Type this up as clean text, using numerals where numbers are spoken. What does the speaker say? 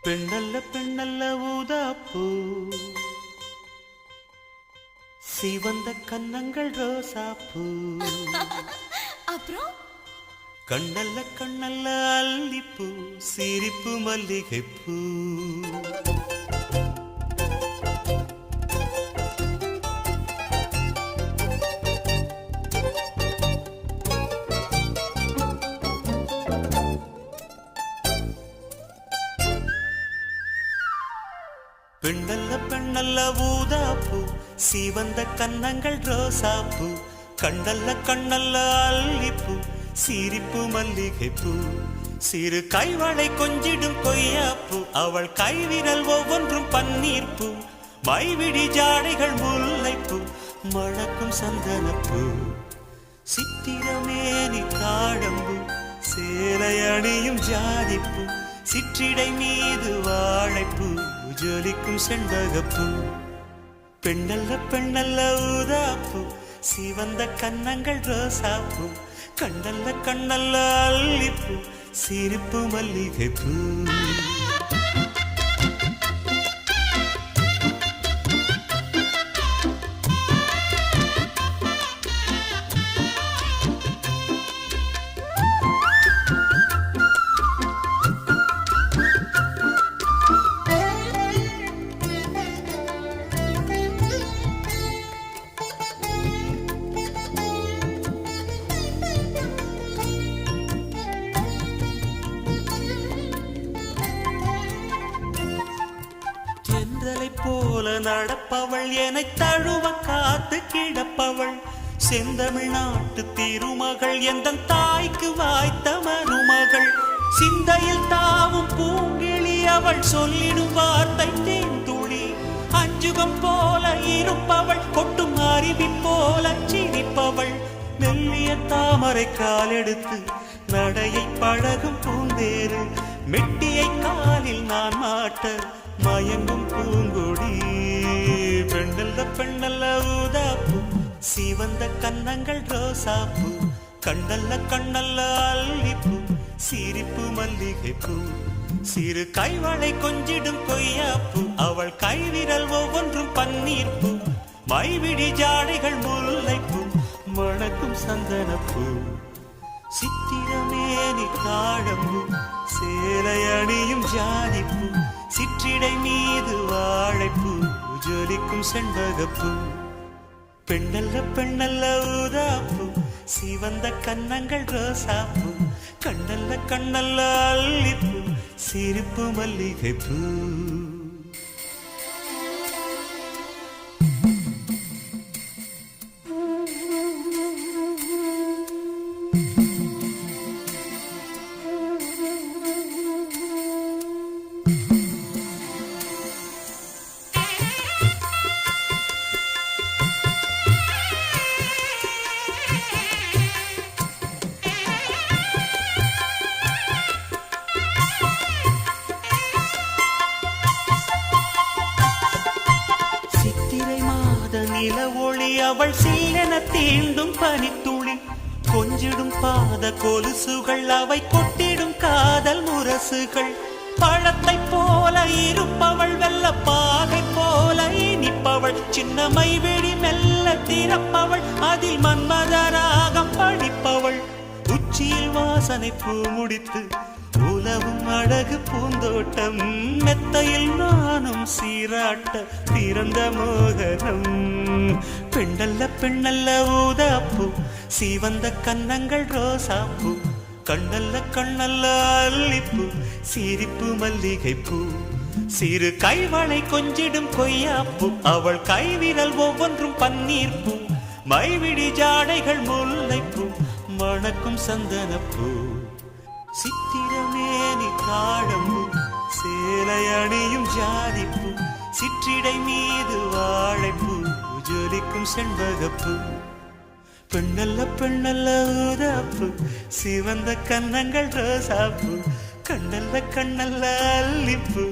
பெண்ணல்ல பெண்ணல்ல ஊதாப்பூ, சிவந்த கன்னங்கள் ரோசாப்பூ. அப்புறம் கண்ணல்ல கண்ணல்ல அல்லிப்பூ, சிரிப்பு மல்லிகைப்பூ. பெண்ணல்ல பெண்ணல்ல ஊதாப்பூ, சிவந்த கன்னங்கள் ரோசாப்பூ. கண்ணல்ல கண்ணல்ல அல்லிப்பூ, சிரிப்பு மல்லிகைப்பூ. சிறு கைவளை கொஞ்சிடும் கொய்யாப்பூ, அவள் கைவிரல் ஒவ்வொன்றும் பன்னீர்ப்பூ. மைவிடி ஜாடைகள் முல்லைப்பூ, மணக்கும் சந்தனப்பூ. சித்திரமேனி தாழம்பூ, சேலை அணியும் ஜாதிப்பூ. சிற்றிடை மீது வாழைப்பூ, ஜொலிக்கும் செண்பகப்பூ. பெண்ணல்ல பெண்ணல்ல ஊதாப்பூ, சிவந்த கன்னங்கள் ரோசாப்பூ. கண்ணல்ல கண்ணல்ல அல்லிப்பூ, சிரிப்பு மல்லிகைப்பூ. போல நடப்பவள், என்னை தழுவ காத்து கிடப்பவள். செந்தமிழ்நாட்டு திருமகள், எந்த தாய்க்கு வாய்த்த மருமகள். சிந்தையில் தாவும் பூங்கிழி, அவள் சொல்லிடும் வார்த்தை தேந்துளி. அஞ்சுகம் போல இருப்பவள், கொட்டும் அருவி போல சிரிப்பவள். மெல்லிய தாமரை காலெடுத்து நடையை பழகும் பூந்தேறு. மெட்டியை காலில் நான் மாட்ட மயங்கும் பூங்கொடி. பெண்ணல்ல பெண்ணல்ல ஊதாப்பூ, சிவந்த கன்னங்கள் ரோசாப்பூ. கண்ணல்ல கண்ணல்ல அல்லிப்பூ, சிரிப்பு மல்லிகைப்பூ. சிறு கைவளை கொஞ்சிடும் கொய்யாப்பூ, அவள் கைவிரல் ஒவ்வொன்றும் பன்னீர்ப்பூ. மைவிடி ஜாடைகள் முல்லைப்பூ, மணக்கும் சந்தனப்பூ. சித்திரமேனி தாழம்பூ, சேலை அணியும் ஜாதிப்பூ. சிற்றிடை மீது வாழைப்பூ, ஜொலிக்கும் செண்பகப்பூ. பெண்ணல்ல பெண்ணல்ல ஊதாப்பூ, சிவந்த கன்னங்கள் ரோசாப்பூ. கண்ணல்ல கண்ணல்ல அல்லிப்பூ, சிரிப்பு மல்லிகைப்பூ. நில ஒளி, அவள் சீலென தீண்டும் பனித்துளி. கொஞ்சிடும் பாத கொலுசுகள், அவை கொட்டிடும் காதல் முரசுகள். பழத்தை போல இருப்பவள், வெள்ள பாகை போல இனிப்பவள். சின்னமை வெடி மெல்ல திறப்பவள், அதில் மன்மதராகம் படிப்பவள். உச்சியில் வாசனை பூ முடித்து உலவும் அழகு பூந்தோட்டம். மெத்தையில் நானும் சீராட்ட பிறந்த மோகனம். பெண்ணல்ல பெண்ணல்ல ஊதாப்பூ, சிவந்த கன்னங்கள் ரோசாப்பூ. கண்ணல்ல கண்ணல்ல அல்லிப்பூ, சிரிப்பு மல்லிகைப்பூ. சிறு கைவளை கொஞ்சிடும் கொய்யாப்பூ, அவள் கைவிரல் ஒவ்வொன்றும் பன்னீர்ப்பூ. மைவிடி ஜாடைகள் முல்லைப்பூ, மணக்கும் சந்தனப்பூ. சித்திரமேனி தாழம்பூ, சேலை அணியும் ஜாதிப்பூ. சிற்றிடை மீது வாழைப்பூ, ஜொலிக்கும் செண்பகப்பூ. பெண்ணல்ல பெண்ணல்ல ஊதாப்பூ, சிவந்த கன்னங்கள் ரோசாப்பூ. கண்ணல்ல கண்ணல்ல அல்லிப்பூ,